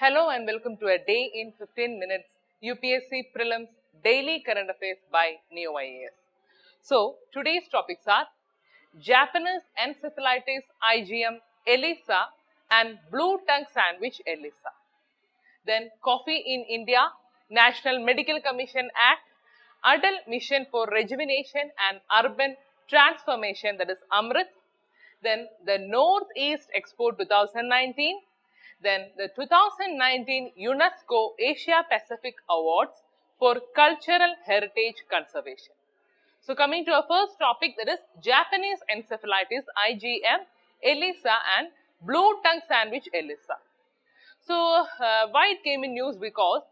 Hello and welcome to a day in 15 minutes UPSC Prelims Daily Current Affairs by Ekam IAS. So, today's topics are Japanese encephalitis IgM ELISA and blue tongue sandwich ELISA. Then coffee in India, National Medical Commission Act, Adult Mission for Rejuvenation and Urban Transformation, that is Amrit. Then the Northeast Expo 2019. Then the 2019 UNESCO Asia Pacific Awards for Cultural Heritage Conservation. So coming to our first topic, that is Japanese encephalitis IgM ELISA and blue tongue sandwich ELISA. So why it came in news? Because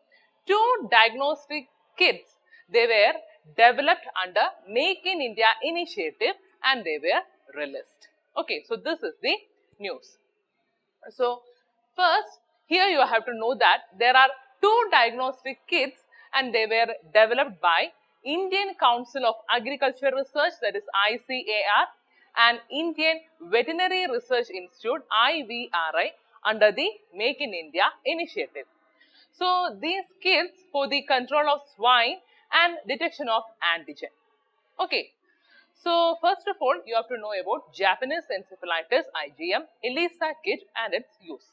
two diagnostic kits, they were developed under Make in India initiative and they were released. Okay, so this is the news. So first, here you have to know that there are two diagnostic kits and they were developed by Indian Council of Agriculture Research, that is ICAR, and Indian Veterinary Research Institute IVRI under the Make in India initiative. So these kits for the control of swine and detection of antigen. Okay. So first of all, you have to know about Japanese encephalitis IgM ELISA kit and its use.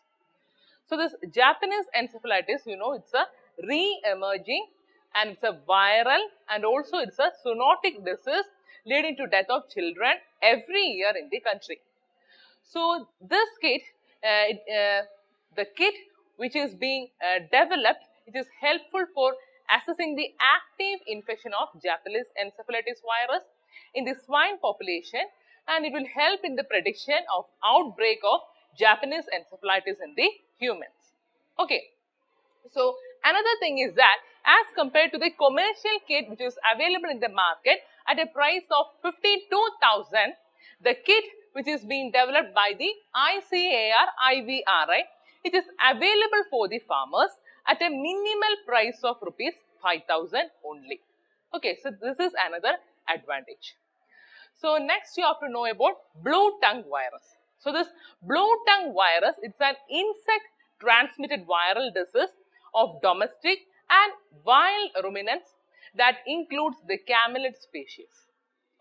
So this Japanese encephalitis, you know, it's a re-emerging and it's a viral and also it's a zoonotic disease leading to death of children every year in the country. So this kit, the kit which is being developed, it is helpful for assessing the active infection of Japanese encephalitis virus in the swine population, and it will help in the prediction of outbreak of Japanese encephalitis in the humans. Okay. So another thing is that as compared to the commercial kit which is available in the market at a price of 52,000, the kit which is being developed by the ICAR IVRI, it is available for the farmers at a minimal price of rupees 5,000 only. Okay, so this is another advantage. So next you have to know about blue tongue virus. So this blue tongue virus, it's an insect transmitted viral disease of domestic and wild ruminants that includes the camelid species.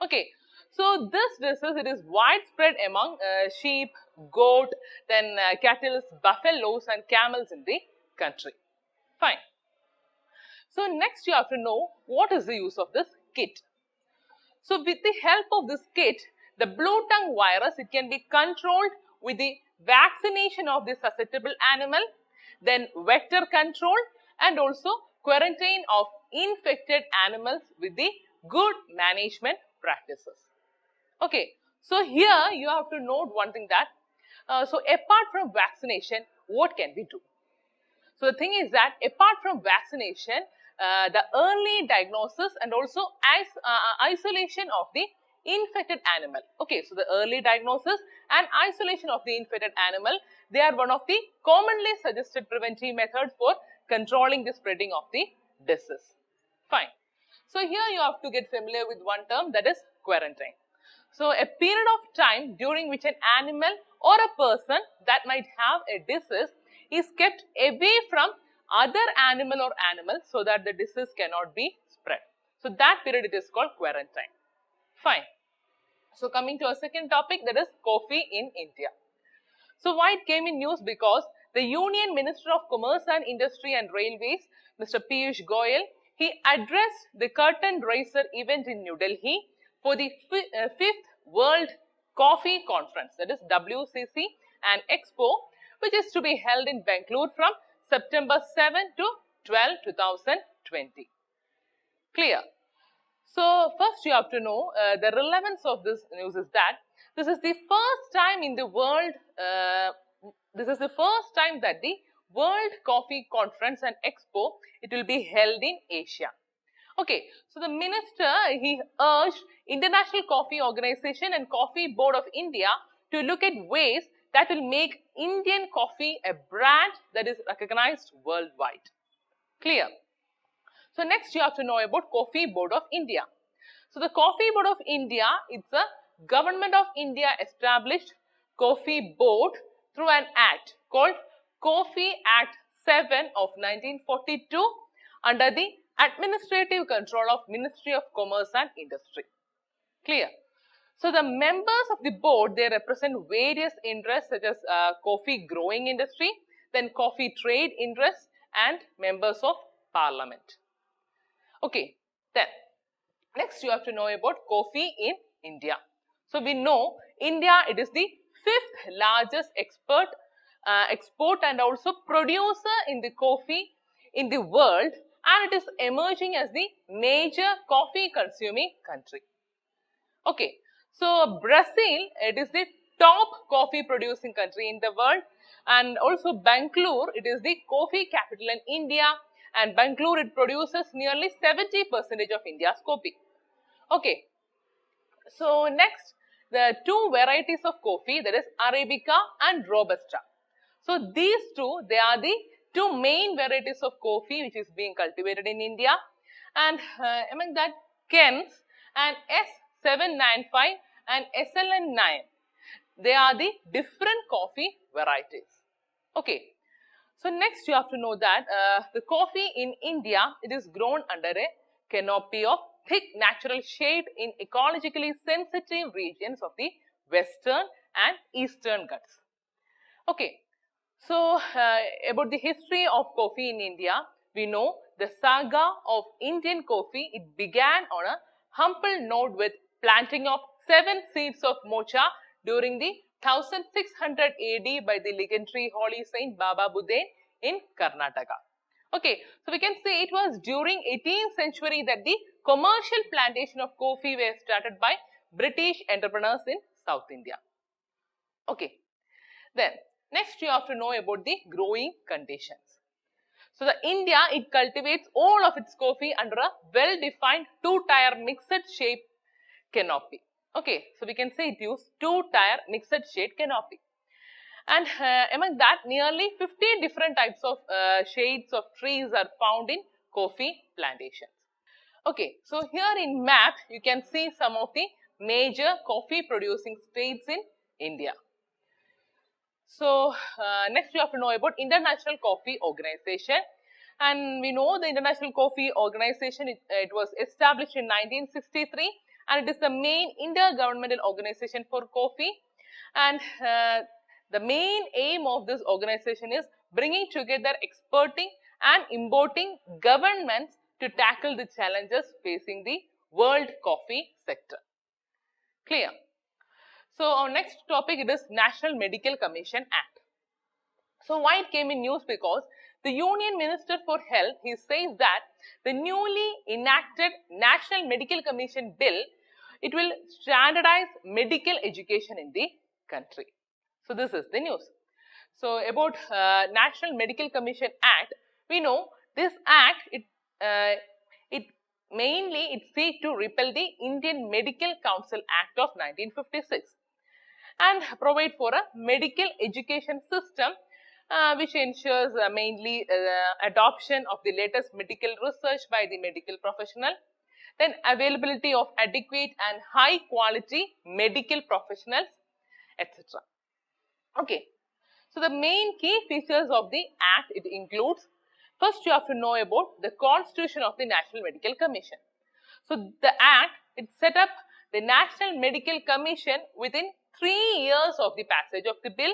Okay, so this disease, it is widespread among sheep, goat, then cattle, buffaloes and camels in the country. Fine. So next you have to know what is the use of this kit. So with the help of this kit, the blue tongue virus, it can be controlled with the vaccination of the susceptible animal, then vector control and also quarantine of infected animals with the good management practices. Okay, so here you have to note one thing that, so apart from vaccination, what can we do? So the thing is that apart from vaccination, the early diagnosis and also isolation of the infected animal. Okay, so the early diagnosis and isolation of the infected animal, they are one of the commonly suggested preventive methods for controlling the spreading of the disease. Fine. So here you have to get familiar with one term, that is quarantine. So a period of time during which an animal or a person that might have a disease is kept away from other animal or animals so that the disease cannot be spread. So that period it is called quarantine. Fine. So coming to our second topic, that is coffee in India. So why it came in news? Because the Union Minister of Commerce and Industry and Railways, Mr. Piyush Goyal, he addressed the curtain raiser event in New Delhi for the 5th World Coffee Conference, that is WCC and Expo, which is to be held in Bangalore from September 7 to 12, 2020. Clear? So first you have to know the relevance of this news is that this is the first time in the world, that the World Coffee Conference and Expo, it will be held in Asia. Okay, so the minister, he urged International Coffee Organization and Coffee Board of India to look at ways that will make Indian coffee a brand that is recognized worldwide. Clear? So next you have to know about Coffee Board of India. So the Coffee Board of India, it's a Government of India established coffee board through an act called Coffee Act 7 of 1942 under the administrative control of Ministry of Commerce and Industry. Clear? So the members of the board, they represent various interests such as coffee growing industry, then coffee trade interests and members of parliament. Okay, then next you have to know about coffee in India. So we know India, it is the 5th largest export and also producer in the coffee in the world, and it is emerging as the major coffee consuming country. Okay, so Brazil, it is the top coffee producing country in the world, and also Bangalore, it is the coffee capital in India, and Bangalore, it produces nearly 70% of India's coffee. Okay, so next, the two varieties of coffee, that is Arabica and Robusta. So these two, they are the two main varieties of coffee which is being cultivated in India, and among that, Kent and S795 and SLN9, they are the different coffee varieties. Okay, so next you have to know that the coffee in India, it is grown under a canopy of thick natural shade in ecologically sensitive regions of the Western and Eastern Ghats. Okay, so about the history of coffee in India, we know the saga of Indian coffee, it began on a humble note with planting of 7 seeds of mocha during the 1600 AD by the legendary holy saint Baba Budain in Karnataka. Okay, so we can say it was during 18th century that the commercial plantation of coffee were started by British entrepreneurs in South India. Okay, then next you have to know about the growing conditions. So the India, it cultivates all of its coffee under a well-defined 2-tier mixed shape canopy. Okay, so we can say it uses 2-tier mixed shade canopy. And among that, nearly 50 different types of shades of trees are found in coffee plantations. Okay, so here in map, you can see some of the major coffee producing states in India. So next you have to know about International Coffee Organization, and we know the International Coffee Organization, it was established in 1963, and it is the main intergovernmental organization for coffee, and the main aim of this organization is bringing together exporting and importing governments to tackle the challenges facing the world coffee sector. Clear? So our next topic, it is National Medical Commission Act. So why it came in news? Because the Union Minister for Health, he says that the newly enacted National Medical Commission Bill, it will standardize medical education in the country. So this is the news. So about National Medical Commission Act, we know this act, it mainly seeks to repeal the Indian Medical Council Act of 1956 and provide for a medical education system which ensures mainly adoption of the latest medical research by the medical professional, then availability of adequate and high quality medical professionals, etc. Okay, so the main key features of the act, it includes, first you have to know about the constitution of the National Medical Commission. So the act, it set up the National Medical Commission within 3 years of the passage of the bill,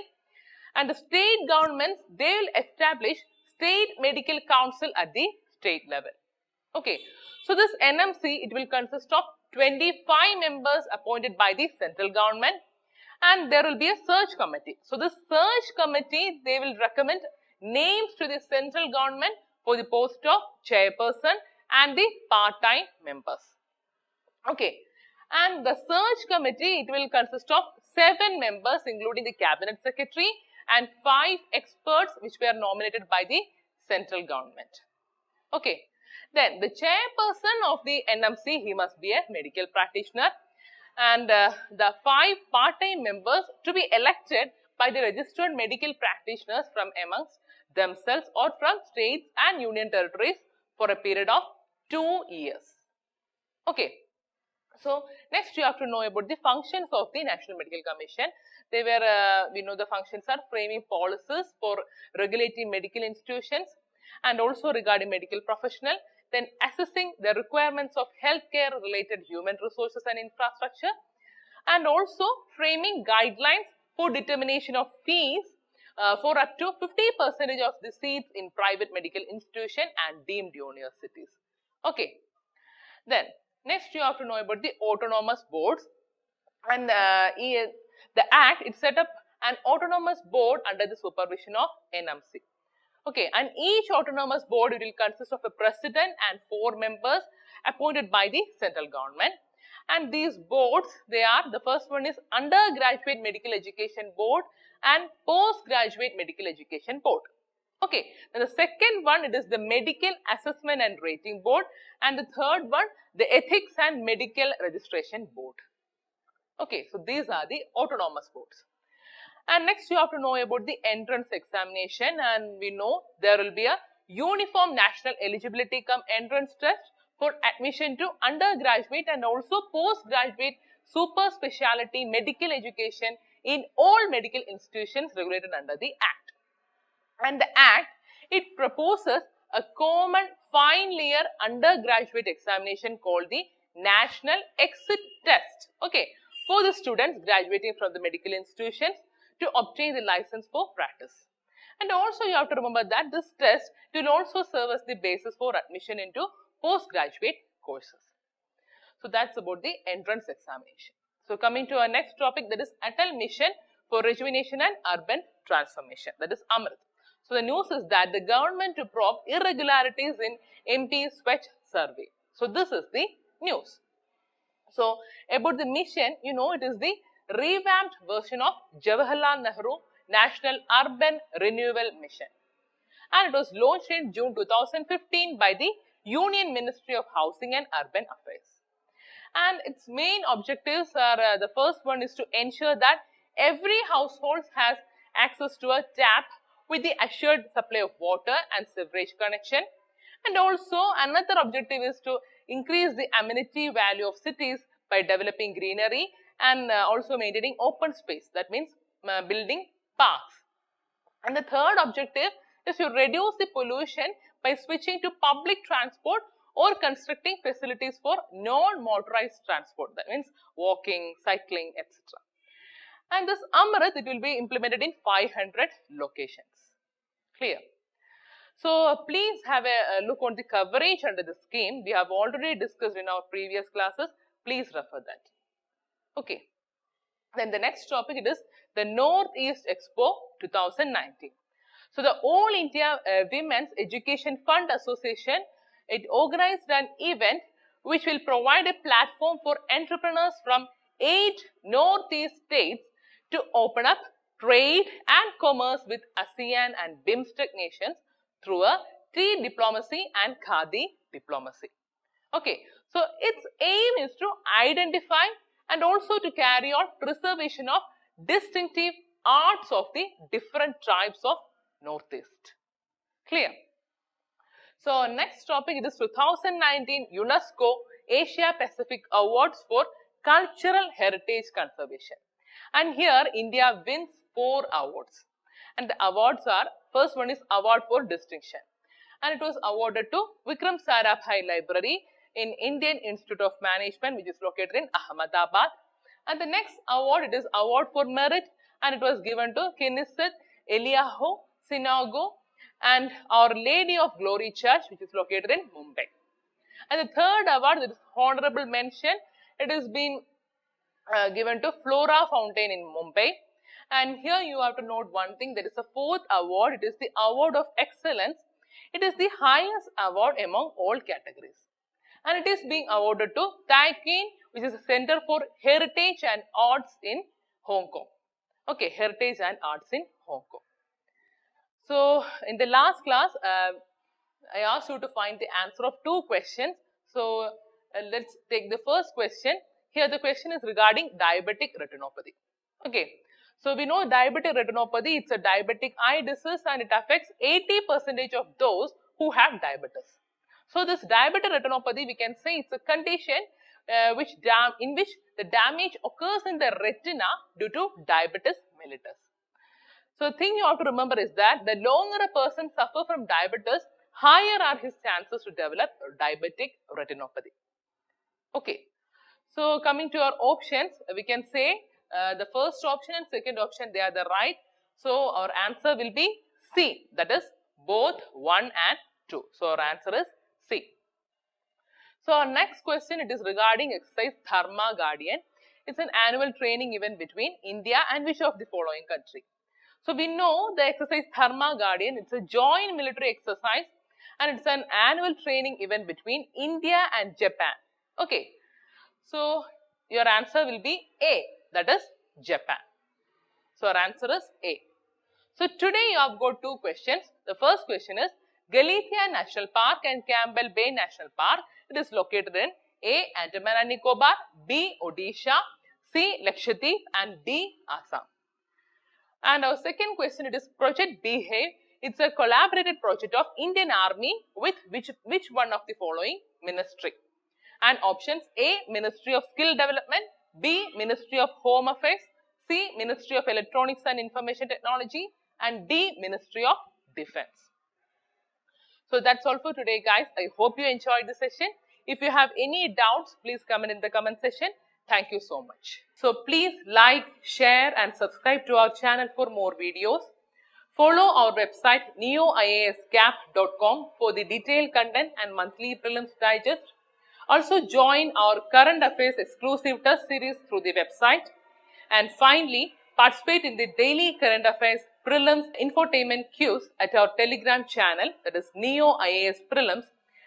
and the state governments, they will establish state medical council at the state level. Okay, so this NMC, it will consist of 25 members appointed by the central government, and there will be a search committee. So this search committee, they will recommend names to the central government for the post of chairperson and the part-time members. Okay, and the search committee, it will consist of 7 members including the cabinet secretary and 5 experts which were nominated by the central government. Okay, then the chairperson of the NMC, he must be a medical practitioner, and the 5 part-time members to be elected by the registered medical practitioners from amongst themselves or from states and union territories for a period of 2 years. Okay, so next you have to know about the functions of the National Medical Commission. They were, we know the functions are framing policies for regulating medical institutions and also regarding medical professional, then assessing the requirements of healthcare related human resources and infrastructure, and also framing guidelines for determination of fees for up to 50% of the seats in private medical institution and deemed universities. Okay. Then next you have to know about the autonomous boards, and the act, it set up an autonomous board under the supervision of NMC. Okay, and each autonomous board, it will consist of a president and 4 members appointed by the central government. And these boards, they are, the first one is undergraduate medical education board and postgraduate medical education board. Okay, then the second one, it is the medical assessment and rating board, and the third one, the ethics and medical registration board. Okay, so these are the autonomous boards. And next you have to know about the entrance examination, and we know there will be a uniform national eligibility cum entrance test for admission to undergraduate and also postgraduate super specialty medical education in all medical institutions regulated under the Act. And the Act, it proposes a common final year undergraduate examination called the National Exit Test, okay, for the students graduating from the medical institutions to obtain the license for practice. And also you have to remember that this test will also serve as the basis for admission into postgraduate courses. So that's about the entrance examination. So coming to our next topic, that is Atal Mission for Rejuvenation and Urban Transformation, that is AMRIT. So the news is that the government to probe irregularities in MP Swachh survey. So this is the news. So about the mission, you know, it is the revamped version of Jawaharlal Nehru National Urban Renewal Mission, and it was launched in June 2015 by the Union Ministry of Housing and Urban Affairs. And its main objectives are, the first one is to ensure that every household has access to a tap with the assured supply of water and sewerage connection. And also another objective is to increase the amenity value of cities by developing greenery and also maintaining open space, that means building parks. And the third objective is to reduce the pollution by switching to public transport or constructing facilities for non-motorized transport, that means walking, cycling, etc. And this AMRIT, it will be implemented in 500 locations. Clear? So please have a look on the coverage under the scheme. We have already discussed in our previous classes. Please refer that. Okay. Then the next topic, it is the Northeast Expo 2019. So the All India Women's Education Fund Association, it organized an event which will provide a platform for entrepreneurs from 8 Northeast states to open up trade and commerce with ASEAN and BIMSTEC nations through a tea diplomacy and khadi diplomacy. Okay, so its aim is to identify and also to carry out preservation of distinctive arts of the different tribes of Northeast. Clear? So next topic, it is 2019 UNESCO Asia Pacific Awards for Cultural Heritage Conservation. And here India wins 4 awards. And the awards are, first one is Award for Distinction. And it was awarded to Vikram Sarabhai Library in Indian Institute of Management, which is located in Ahmedabad. And the next award, it is Award for Merit, and it was given to Knesset Eliyahu Synagogue and Our Lady of Glory Church, which is located in Mumbai. And the third award, that is honorable mention, it is been given to Flora Fountain in Mumbai. And here you have to note one thing, there is a 4th award, it is the Award of Excellence. It is the highest award among all categories. And it is being awarded to Tai Kien, which is a Center for Heritage and Arts in Hong Kong. Okay, Heritage and Arts in Hong Kong. So, in the last class, I asked you to find the answer of 2 questions. So, let's take the first question. Here the question is regarding diabetic retinopathy. Okay. So, we know diabetic retinopathy, it's a diabetic eye disease and it affects 80% of those who have diabetes. So, this diabetic retinopathy, we can say it's a condition in which the damage occurs in the retina due to diabetes mellitus. So the thing you have to remember is that the longer a person suffers from diabetes, higher are his chances to develop diabetic retinopathy. Okay. So coming to our options, we can say the first option and second option, they are the right. So our answer will be C, that is both 1 and 2. So our answer is C. So our next question, it is regarding exercise Dharma Guardian. It's an annual training event between India and which of the following country? So we know the exercise Dharma Guardian, it's a joint military exercise and it's an annual training event between India and Japan. Okay. So your answer will be A, that is Japan. So our answer is A. So today you have got two questions. The first question is Galicia National Park and Campbell Bay National Park. It is located in A, Andaman and Nicobar, B, Odisha, C, Lakshadweep and D, Assam. And our second question, it is Project Behave. It's a collaborated project of Indian Army with which one of the following ministry? And options A, Ministry of Skill Development, B, Ministry of Home Affairs, C, Ministry of Electronics and Information Technology, and D, Ministry of Defense. So that's all for today, guys. I hope you enjoyed the session. If you have any doubts, please comment in the comment section. Thank you so much. So please like, share and subscribe to our channel for more videos. Follow our website neoiasgap.com for the detailed content and monthly prelims digest. Also join our current affairs exclusive test series through the website. And finally, participate in the daily current affairs prelims infotainment quiz at our Telegram channel, that is Neo IAS Prelims,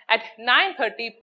at 9:30